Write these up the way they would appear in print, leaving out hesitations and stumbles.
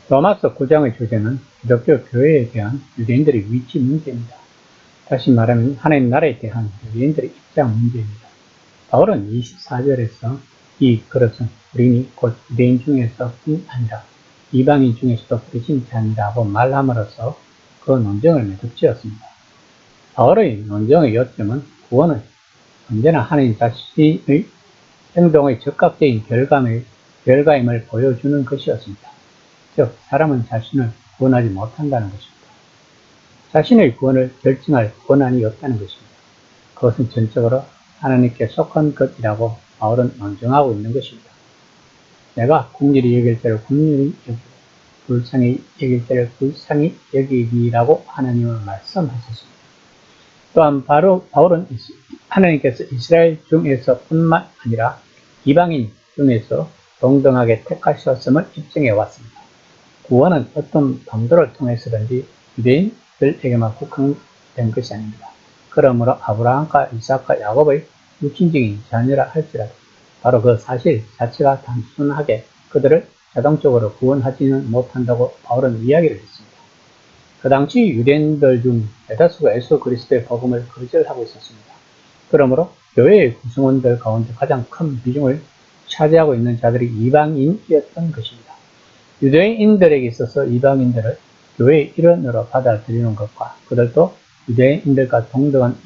로마서 9장의 주제는 기독교 교회에 대한 유대인들의 위치 문제입니다. 다시 말하면 하나님 나라에 대한 유대인들의 입장 문제입니다. 바울은 24절에서 이 그릇은 우리니 곧 유대인 중에서뿐 아니라 이방인 중에서도 부르신 자니라고 말함으로써 그 논쟁을 매듭지었습니다. 바울의 논쟁의 요점은 구원은 언제나 하나님 자신의 행동의 즉각적인 결과임을 보여주는 것이었습니다. 즉, 사람은 자신을 구원하지 못한다는 것입니다. 자신의 구원을 결정할 권한이 없다는 것입니다. 그것은 전적으로 하나님께 속한 것이라고 바울은 논증하고 있는 것입니다. 내가 국률이 여길 때를 국률이 여기고 불쌍히 여길 때를 불쌍히 여기기라고 하나님은 말씀하셨습니다. 또한 바울은 하나님께서 이스라엘 중에서뿐만 아니라 이방인 중에서 동등하게 택하셨음을 입증해 왔습니다. 구원은 어떤 방도를 통해서든지 유대인들에게만 국한된 것이 아닙니다. 그러므로 아브라함과 이삭과 야곱의 육신적인 자녀라 할지라도 바로 그 사실 자체가 단순하게 그들을 자동적으로 구원하지는 못한다고 바울은 이야기를 했습니다. 그 당시 유대인들 중 대다수가 예수 그리스도의 복음을 거절하고 있었습니다. 그러므로 교회의 구성원들 가운데 가장 큰 비중을 차지하고 있는 자들이 이방인이었던 것입니다. 유대인들에게 있어서 이방인들을 교회의 일원으로 받아들이는 것과 그들도 유대인들과 동등한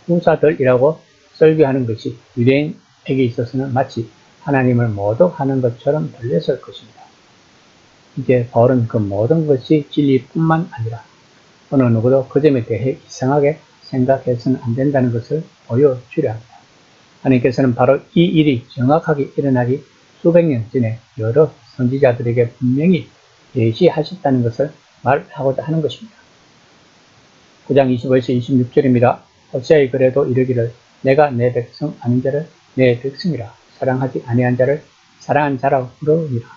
우사들이라고 설교하는 것이 유대인에게 있어서는 마치 하나님을 모독하는 것처럼 들렸을 것입니다. 이제 바울은 그 모든 것이 진리뿐만 아니라 어느 누구도 그 점에 대해 이상하게 생각해서는 안 된다는 것을 보여주려 합니다. 하나님께서는 바로 이 일이 정확하게 일어나기 수백 년 전에 여러 선지자들에게 분명히 예시하셨다는 것을 말하고자 하는 것입니다. 9장 25에서 26절입니다. 호세아의 글에도 이르기를 내가 내 백성 아닌 자를 내 백성이라 사랑하지 아니한 자를 사랑한 자라 부르니라.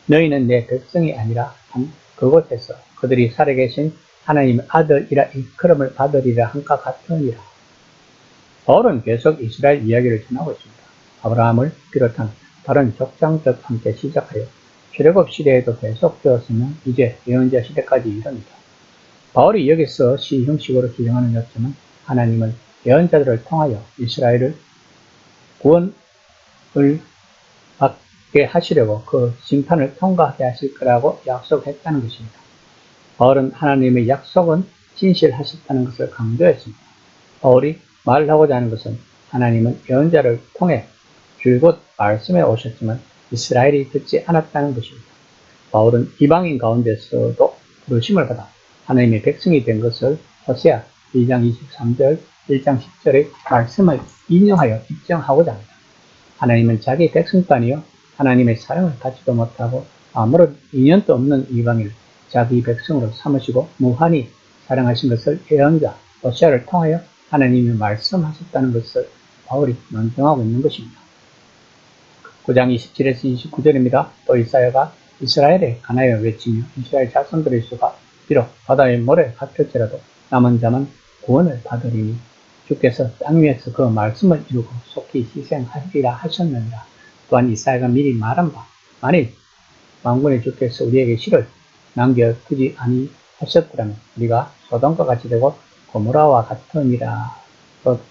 너희는 내 백성이 아니라 한 그곳에서 그들이 살아계신 하나님의 아들이라 일컬음을 받으리라 한과 같으니라. 바울은 계속 이스라엘 이야기를 전하고 있습니다. 아브라함을 비롯한 다른 족장들 함께 시작하여 출애굽 시대에도 계속되었으면 이제 예언자 시대까지 이릅니다. 바울이 여기서 시 형식으로 주장하는 요점은 하나님은 예언자들을 통하여 이스라엘을 구원을 받게 하시려고 그 심판을 통과하게 하실 거라고 약속했다는 것입니다. 바울은 하나님의 약속은 진실하셨다는 것을 강조했습니다. 바울이 말하고자 하는 것은 하나님은 예언자를 통해 줄곧 말씀해 오셨지만 이스라엘이 듣지 않았다는 것입니다. 바울은 이방인 가운데서도 부르심을 받아 하나님의 백성이 된 것을 호세아 2장 23절, 1장 10절의 말씀을 인용하여 입증하고자 합니다. 하나님은 자기 백성도 아니요 하나님의 사랑을 받지도 못하고 아무런 인연도 없는 이방인을 자기 백성으로 삼으시고 무한히 사랑하신 것을 예언자 호세아를 통하여 하나님이 말씀하셨다는 것을 바울이 논증하고 있는 것입니다. 9장 27에서 29절입니다. 또 이사야가 이스라엘에 관하여 외치며 이스라엘 자손들의 수가 비록 바다의 모래 같을지라도 남은 자만 구원을 받으리니 주께서 땅 위에서 그 말씀을 이루고 속히 희생하리라 하셨느니라. 또한 이사야가 미리 말한 바 만일 만군의 주께서 우리에게 실을 남겨두지 아니하셨더라면 우리가 소돔과 같이 되고 고모라와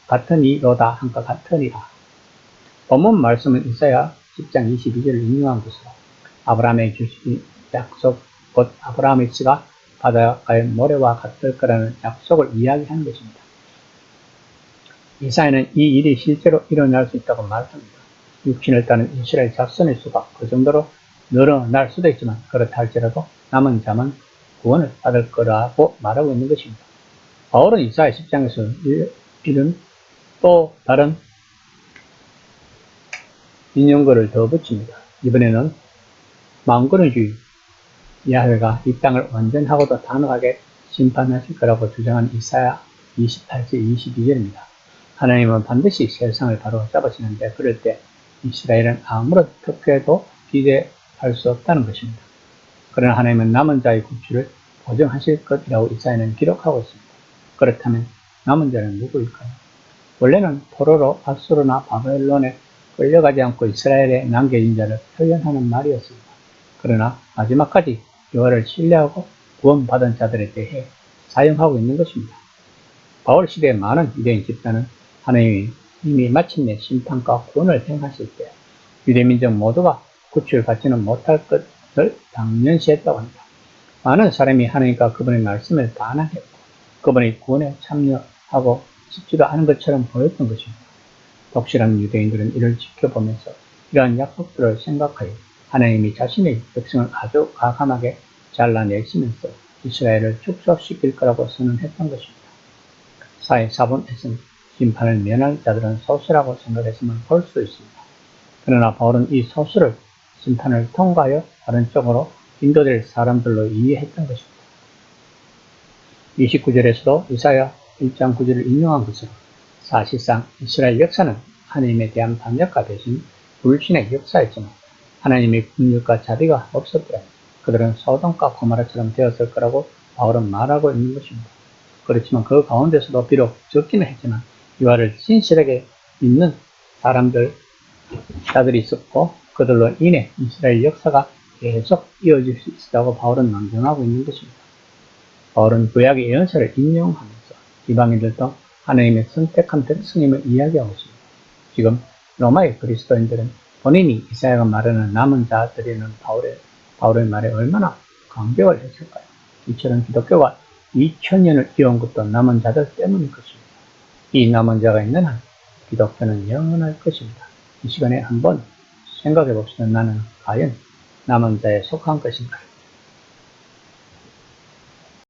같으니로다 한과 같으니라. 본문 말씀은 이사야 10장 22절을 인용한 것으로 아브라함의 주신 약속 곧 아브라함의 씨가 바다의 모래와 같을 거라는 약속을 이야기하는 것입니다. 이사야는 이 일이 실제로 일어날 수 있다고 말합니다. 육신을 따는 이스라엘 자손의 수가 그 정도로 늘어날 수도 있지만 그렇다 할지라도 남은 자만 구원을 받을 거라고 말하고 있는 것입니다. 바울은 이사야 10장에서 이런 또 다른 인용글을 더 붙입니다. 이번에는 만군의 주 야훼가 이 땅을 완전하고도 단호하게 심판하실 거라고 주장한 이사야 28절 22절입니다. 하나님은 반드시 세상을 바로 잡으시는데 그럴 때 이스라엘은 아무런 특혜도 기대할 수 없다는 것입니다. 그러나 하나님은 남은 자의 구출을 보증하실 것이라고 이사야는 기록하고 있습니다. 그렇다면 남은 자는 누구일까요? 원래는 포로로 아수르나 바벨론에 끌려가지 않고 이스라엘에 남겨진 자를 표현하는 말이었습니다. 그러나 마지막까지 여호와를 신뢰하고 구원받은 자들에 대해 사용하고 있는 것입니다. 바울 시대의 많은 유대인 집단은 하나님이 이미 마침내 심판과 구원을 행하실 때 유대민족 모두가 구출받지는 못할 것을 당연시했다고 합니다. 많은 사람이 하나님과 그분의 말씀을 반항했고 그분의 구원에 참여하고 싶지도 않은 것처럼 보였던 것입니다. 독실한 유대인들은 이를 지켜보면서 이러한 약속들을 생각하여 하나님이 자신의 백성을 아주 과감하게 잘라내시면서 이스라엘을 축소시킬 거라고 선언했던 것입니다. 사회 4번에서는 심판을 면할 자들은 소수라고 생각했음을 볼 수 있습니다. 그러나 바울은 이 소수를 심판을 통과하여 다른 쪽으로 인도될 사람들로 이해했던 것입니다. 29절에서도 이사야 1장 9절을 인용한 것으로 사실상 이스라엘 역사는 하나님에 대한 반역과 배신, 불신의 역사였지만 하나님의 긍휼과 자비가 없었더라 그들은 소돔과 고모라처럼 되었을 거라고 바울은 말하고 있는 것입니다. 그렇지만 그 가운데서도 비록 적기는 했지만 여호와를 진실하게 믿는 자들이 있었고 그들로 인해 이스라엘 역사가 계속 이어질 수 있었다고 바울은 논증하고 있는 것입니다. 바울은 구약의 예언서를 인용하면서 이방인들도 하나님의 선택한 백성임을 이야기하고 있습니다. 지금 로마의 그리스도인들은 본인이 이사야가 말하는 남은 자들이라는 바울의 말에 얼마나 감격을 했을까요? 이처럼 기독교가 2000년을 이어온 것도 남은 자들 때문일 것입니다. 이 남은 자가 있는 한 기독교는 영원할 것입니다. 이 시간에 한번 생각해 봅시다. 나는 과연 남은 자에 속한 것인가요?